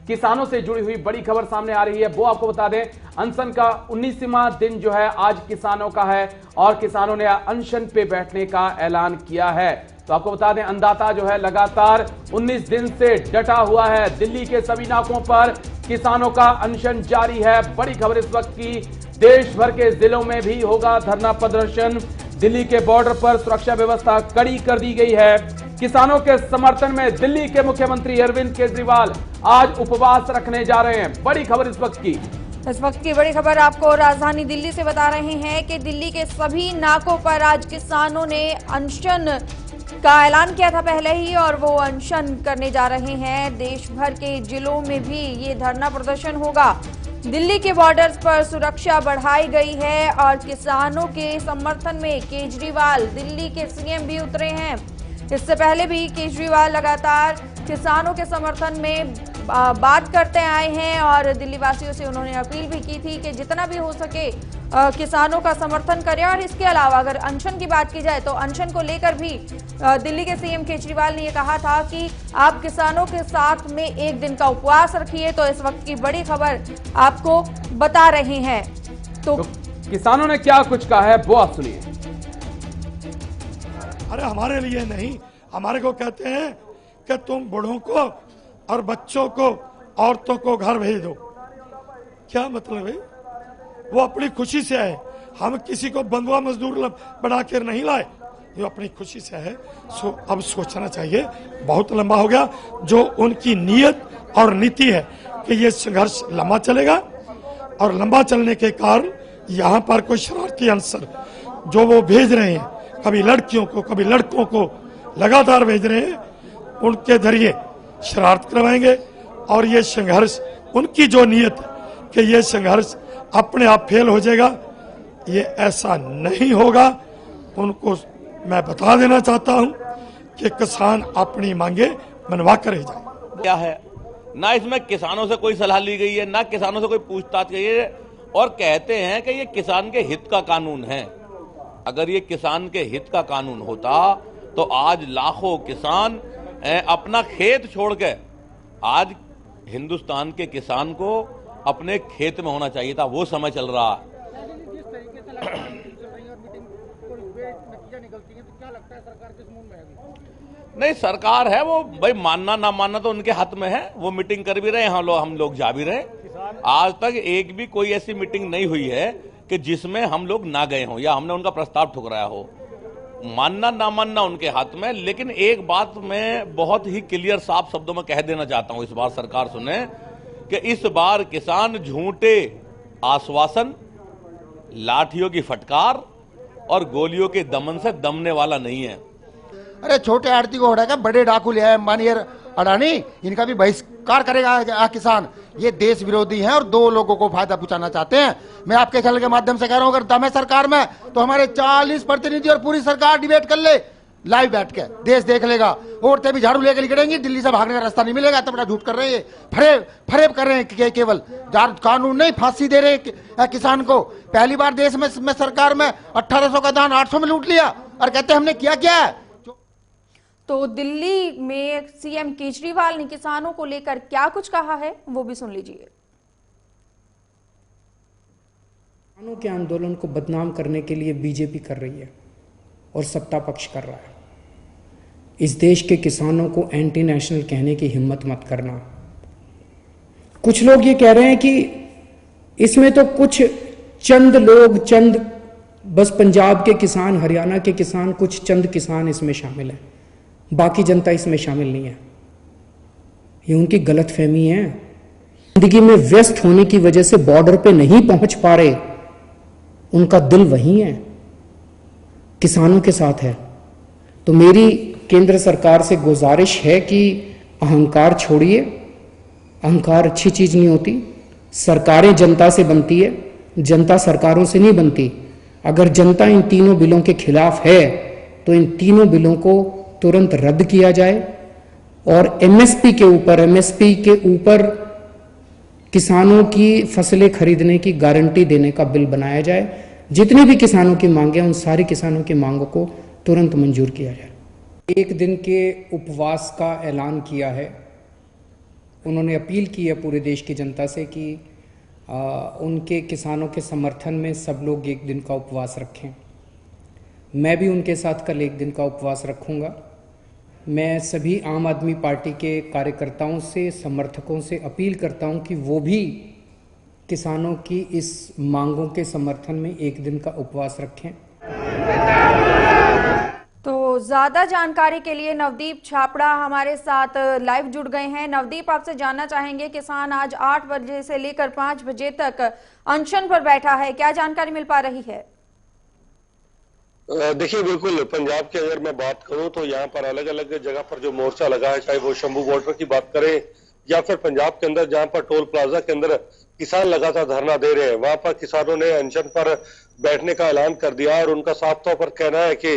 किसानों से जुड़ी हुई बड़ी खबर सामने आ रही है। वो आपको बता दें, अनशन का 19वां दिन जो है आज किसानों का है और किसानों ने अनशन पे बैठने का ऐलान किया है। तो आपको बता दें, अन्नदाता जो है लगातार 19 दिन से डटा हुआ है। दिल्ली के सभी नाकों पर किसानों का अनशन जारी है। बड़ी खबर इस वक्त की, देश भर के जिलों में भी होगा धरना प्रदर्शन। दिल्ली के बॉर्डर पर सुरक्षा व्यवस्था कड़ी कर दी गई है। किसानों के समर्थन में दिल्ली के मुख्यमंत्री अरविंद केजरीवाल आज उपवास रखने जा रहे हैं। बड़ी खबर इस वक्त की बड़ी खबर आपको राजधानी दिल्ली से बता रहे हैं कि दिल्ली के सभी नाकों पर आज किसानों ने अनशन का ऐलान किया था पहले ही, और वो अनशन करने जा रहे हैं। देश भर के जिलों में भी ये धरना प्रदर्शन होगा। दिल्ली के बॉर्डर्स पर सुरक्षा बढ़ाई गई है और किसानों के समर्थन में केजरीवाल, दिल्ली के सीएम भी उतरे हैं। इससे पहले भी केजरीवाल लगातार किसानों के समर्थन में बात करते आए हैं और दिल्ली वासियों से उन्होंने अपील भी की थी कि जितना भी हो सके किसानों का समर्थन करें। और इसके अलावा अगर अनशन की बात की जाए तो अनशन को लेकर भी दिल्ली के सीएम केजरीवाल ने यह कहा था कि आप किसानों के साथ में एक दिन का उपवास रखिए। तो इस वक्त की बड़ी खबर आपको बता रहे हैं। तो किसानों ने क्या कुछ कहा है वो आप सुनिए। अरे हमारे लिए नहीं, हमारे को कहते हैं कि तुम बूढ़ों को और बच्चों को, औरतों को घर भेज दो। क्या मतलब है? वो अपनी खुशी से है। हम किसी को बंधुआ मजदूर बना कर नहीं लाए, ये अपनी खुशी से है। अब सोचना चाहिए, बहुत लंबा हो गया। जो उनकी नीयत और नीति है कि ये संघर्ष लंबा चलेगा और लंबा चलने के कारण यहाँ पर कोई शरारती अंसर जो वो भेज रहे हैं, कभी लड़कियों को कभी लड़कों को लगातार भेज रहे हैं, उनके जरिए शरारत करवाएंगे। और ये संघर्ष, उनकी जो नीयत है कि ये संघर्ष अपने आप फेल हो जाएगा, ये ऐसा नहीं होगा। उनको मैं बता देना चाहता हूं कि किसान अपनी मांगे मनवा कर ही जाए। क्या है ना, इसमें किसानों से कोई सलाह ली गई है, ना किसानों से कोई पूछताछ की है, और कहते हैं कि ये किसान के हित का कानून है। अगर ये किसान के हित का कानून होता तो आज लाखों किसान अपना खेत छोड़ के, आज हिंदुस्तान के किसान को अपने खेत में होना चाहिए था। वो समय चल रहा है। नहीं, सरकार है वो, भाई मानना ना मानना तो उनके हाथ में है। वो मीटिंग कर भी रहे हैं, हम लोग जा भी रहे हैं। आज तक एक भी कोई ऐसी मीटिंग नहीं हुई है कि जिसमें हम लोग ना गए हों या हमने उनका प्रस्ताव ठुकराया हो। मानना ना मानना उनके हाथ में। लेकिन एक बात मैं बहुत ही क्लियर साफ शब्दों में कह देना चाहता हूं, इस बार सरकार सुने कि इस बार किसान झूठे आश्वासन, लाठियों की फटकार और गोलियों के दमन से दमने वाला नहीं है। अरे छोटे आड़ती को हटाकर बड़े डाकू ले आए अंबानी और अडानी, इनका भी बहिष्कार करेगा किसान। ये देश विरोधी हैं और दो लोगों को फायदा पहुंचाना चाहते हैं। मैं आपके चैनल के माध्यम से कह रहा हूं, अगर दम है सरकार में तो हमारे 40 प्रतिनिधि और पूरी सरकार डिबेट कर ले, लाइव बैठ के देश देख लेगा। औरतें भी झाड़ू लेकर निकलेंगी, दिल्ली से भागने का रास्ता नहीं मिलेगा। इतना बड़ा झूठ कर रहे हैं, फरेब कर रहे हैं। केवल कानून नहीं, फांसी दे रहे हैं किसान को। पहली बार देश में सरकार में 1800 का धान 800 में लूट लिया और कहते हमने किया क्या है। तो दिल्ली में सीएम केजरीवाल ने किसानों को लेकर क्या कुछ कहा है वो भी सुन लीजिए। किसानों के आंदोलन को बदनाम करने के लिए बीजेपी कर रही है और सत्ता पक्ष कर रहा है। इस देश के किसानों को एंटी नेशनल कहने की हिम्मत मत करना। कुछ लोग ये कह रहे हैं कि इसमें तो कुछ चंद लोग, बस पंजाब के किसान, हरियाणा के किसान, कुछ चंद किसान इसमें शामिल हैं, बाकी जनता इसमें शामिल नहीं है। ये उनकी गलतफहमी है। जिंदगी में व्यस्त होने की वजह से बॉर्डर पे नहीं पहुंच पा रहे, उनका दिल वहीं है, किसानों के साथ है। तो मेरी केंद्र सरकार से गुजारिश है कि अहंकार छोड़िए। अहंकार अच्छी चीज नहीं होती। सरकारें जनता से बनती है, जनता सरकारों से नहीं बनती। अगर जनता इन तीनों बिलों के खिलाफ है तो इन तीनों बिलों को तुरंत रद्द किया जाए और एमएसपी के ऊपर किसानों की फसलें खरीदने की गारंटी देने का बिल बनाया जाए। जितनी भी किसानों की मांगे हैं, उन सारे किसानों की मांगों को तुरंत मंजूर किया जाए। एक दिन के उपवास का ऐलान किया है। उन्होंने अपील की है पूरे देश की जनता से कि उनके किसानों के समर्थन में सब लोग एक दिन का उपवास रखें। मैं भी उनके साथ कल एक दिन का उपवास रखूंगा। मैं सभी आम आदमी पार्टी के कार्यकर्ताओं से, समर्थकों से अपील करता हूं कि वो भी किसानों की इस मांगों के समर्थन में एक दिन का उपवास रखें। तो ज्यादा जानकारी के लिए नवदीप छापड़ा हमारे साथ लाइव जुड़ गए हैं। नवदीप, आपसे जानना चाहेंगे, किसान आज 8 बजे से लेकर 5 बजे तक अनशन पर बैठा है, क्या जानकारी मिल पा रही है? देखिए, बिल्कुल पंजाब की अगर मैं बात करूं तो यहाँ पर अलग अलग जगह पर जो मोर्चा लगा है, चाहे वो शंभू बॉर्डर की बात करें या फिर पंजाब के अंदर जहां पर टोल प्लाजा के अंदर किसान लगातार धरना दे रहे हैं, वहां पर किसानों ने अनशन पर बैठने का ऐलान कर दिया और उनका साफ तौर पर कहना है कि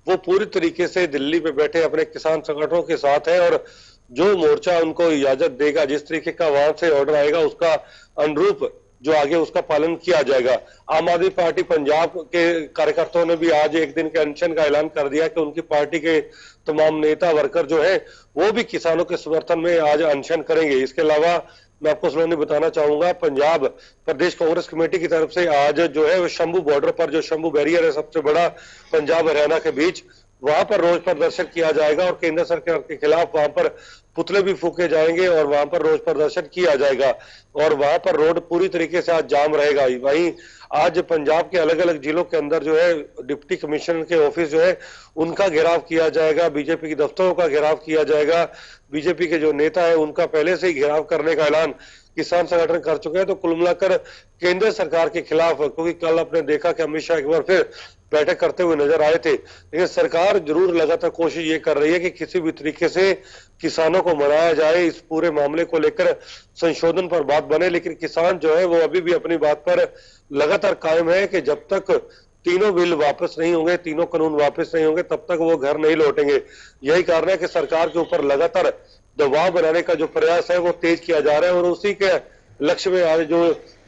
वो पूरी तरीके से दिल्ली पे बैठे अपने किसान संगठनों के साथ है और जो मोर्चा उनको इजाजत देगा, जिस तरीके का वहां से ऑर्डर आएगा, उसका अनुरूप जो आगे उसका पालन किया जाएगा। आम आदमी पार्टी पंजाब के कार्यकर्ताओं ने भी आज एक दिन के अनशन का ऐलान कर दिया कि उनकी पार्टी के तमाम नेता वर्कर जो है वो भी किसानों के समर्थन में आज अनशन करेंगे। इसके अलावा मैं आपको सुनने बताना चाहूंगा, पंजाब प्रदेश कांग्रेस कमेटी की तरफ से आज जो है वो शंभू बॉर्डर पर, जो शंभू बैरियर है सबसे बड़ा पंजाब हरियाणा के बीच, वहां पर रोज प्रदर्शन किया जाएगा और केंद्र सरकार के खिलाफ वहां पर पुतले भी फूके जाएंगे और वहां पर रोज प्रदर्शन किया जाएगा और वहां पर रोड पूरी तरीके से आज जाम रहेगा। वहीं आज पंजाब के अलग अलग जिलों के अंदर जो है डिप्टी कमिश्नर के ऑफिस जो है उनका घेराव किया जाएगा, बीजेपी के दफ्तरों का घेराव किया जाएगा। बीजेपी के जो नेता है उनका पहले से ही घेराव करने का ऐलान किसान संगठन कर चुके हैं। तो कुल मिलाकर केंद्र सरकार के खिलाफ, क्योंकि कल आपने देखा कि अमित शाह एक बार फिर बैठक करते हुए नजर आए थे, लेकिन सरकार जरूर लगातार कोशिश ये कर रही है कि किसी भी तरीके से किसानों को मनाया जाए, इस पूरे मामले को लेकर संशोधन पर बात बने। लेकिन किसान जो है वो अभी भी अपनी बात पर लगातार कायम है कि जब तक तीनों बिल वापस नहीं होंगे, तीनों कानून वापस नहीं होंगे, तब तक वो घर नहीं लौटेंगे। यही कारण है कि सरकार के ऊपर लगातार दबाव बनाने का जो प्रयास है वो तेज किया जा रहा है और उसी के लक्ष्य में आज जो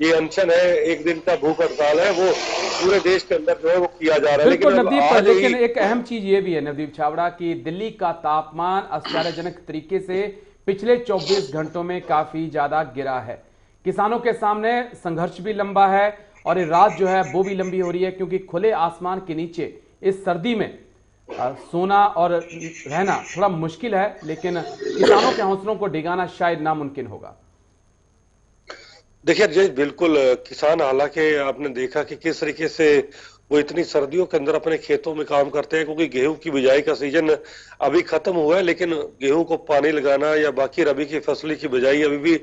ये अनशन है, एक दिन का भूख हड़ताल है, वो पूरे देश के अंदर जो है वो किया जा रहा है। लेकिन एक अहम चीज ये भी है नवदीप छाबड़ा कि दिल्ली का तापमान आश्चर्यजनक तरीके से पिछले 24 घंटों में काफी ज्यादा गिरा है। किसानों के सामने संघर्ष भी लंबा है और ये रात जो है वो भी लंबी हो रही है, क्योंकि खुले आसमान के नीचे इस सर्दी में सोना और रहना थोड़ा मुश्किल है, लेकिन किसानों के हौसलों को डिगाना शायद नामुमकिन होगा। देखिए जी, बिल्कुल किसान, हालांकि आपने देखा कि किस तरीके से वो इतनी सर्दियों के अंदर अपने खेतों में काम करते हैं, क्योंकि गेहूं की बिजाई का सीजन अभी खत्म हुआ है, लेकिन गेहूं को पानी लगाना या बाकी रबी की फसलों की बिजाई अभी भी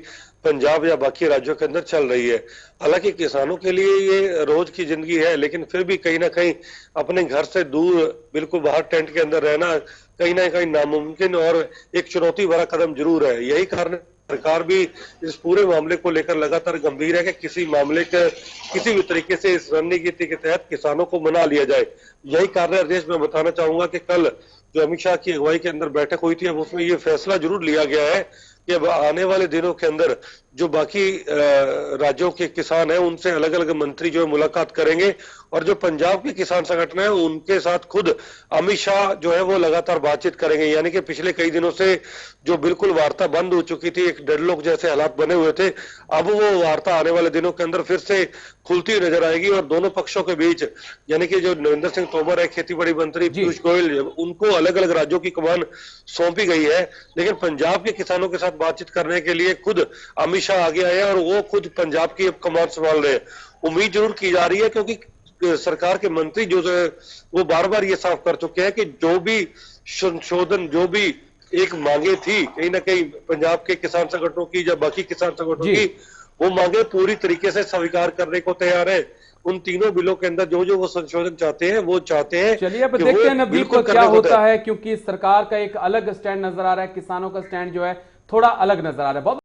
पंजाब या बाकी राज्यों के अंदर चल रही है। हालांकि किसानों के लिए ये रोज की जिंदगी है, लेकिन फिर भी कहीं ना कहीं अपने घर से दूर बिल्कुल बाहर टेंट के अंदर रहना कहीं ना कहीं नामुमकिन और एक चुनौती भरा कदम जरूर है। यही कारण सरकार भी इस पूरे मामले को लेकर लगातार गंभीर है कि किसी मामले के किसी भी तरीके से इस रणनीति के तहत किसानों को मना लिया जाए। यही कारण है देश में बताना चाहूंगा कि कल जो अमित शाह की अगुवाई के अंदर बैठक हुई थी, उसमें ये फैसला जरूर लिया गया है कि अब आने वाले दिनों के अंदर जो बाकी राज्यों के किसान हैं उनसे अलग अलग मंत्री जो है मुलाकात करेंगे और जो पंजाब के किसान संगठन है उनके साथ खुद अमित शाह जो है वो लगातार बातचीत करेंगे। यानी कि पिछले कई दिनों से जो बिल्कुल वार्ता बंद हो चुकी थी, एक डेडलॉक जैसे हालात बने हुए थे, अब वो वार्ता आने वाले दिनों के अंदर फिर से खुलती नजर आएगी और दोनों पक्षों के बीच, यानी कि जो नरेंद्र सिंह तोमर है, खेती बाड़ी मंत्री पीयूष गोयल, उनको अलग अलग राज्यों की कमान सौंपी गई है, लेकिन पंजाब के किसानों के साथ बातचीत करने के लिए खुद अमित शाह आगे आए और वो खुद पंजाब की अब कमान संभाल रहे हैं। उम्मीद जरूर की जा रही है, क्योंकि सरकार के मंत्री जो है वो बार बार ये साफ कर चुके हैं कि जो भी संशोधन, जो भी एक मांगे थी कहीं ना कहीं पंजाब के किसान संगठनों की या बाकी किसान संगठनों की, वो मांगे पूरी तरीके से स्वीकार करने को तैयार है। उन तीनों बिलों के अंदर जो जो वो संशोधन चाहते हैं वो चाहते हैं। चलिए अब देखते हैं नवदीप को क्या होता है, क्योंकि सरकार का एक अलग स्टैंड नजर आ रहा है, किसानों का स्टैंड जो है थोड़ा अलग नजर आ रहा है। बहुत